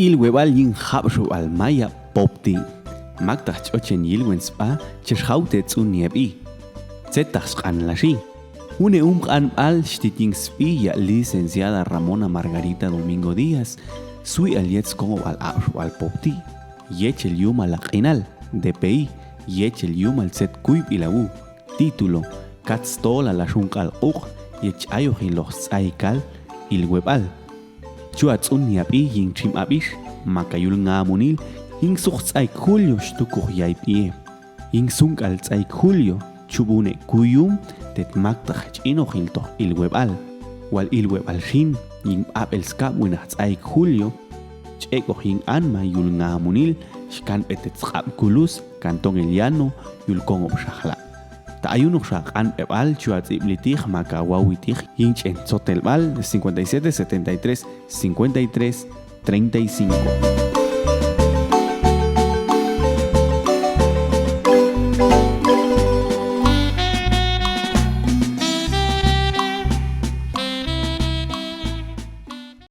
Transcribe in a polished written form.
il webal yin habshu al maya popti. Magtach ochen yilwen spa cheshaute zu niebi. Zetas an lashi. Une an al shtiting spi ya licenciada Ramona Margarita Domingo Díaz. Sui al yetz como al abshu al popti. Yech el yuma la qinal. DPI. Yech el yuma al set kuib ilabu. Título. Katstola la shunkal uq. Yech ayohin los aikal. Il webal. Chuatz un niabi yin chim abish. Makayul ngamunil. Ing suchts ay Julio shtukuh yaipie. Ing sunk al ay Julio. Chubune kuyum. Tet maktach inohilto il webal. Wal il webal shin. Ing apel skap winats ay Julio. Cheko ing anma yul ngamunil. Shkan etet skap kulus. Kantong el llano. Yul kongob shahla. Taayunok shak an ebal chuatz iblitij makawawitij. Ing chen sotelbal 57 73 53 35.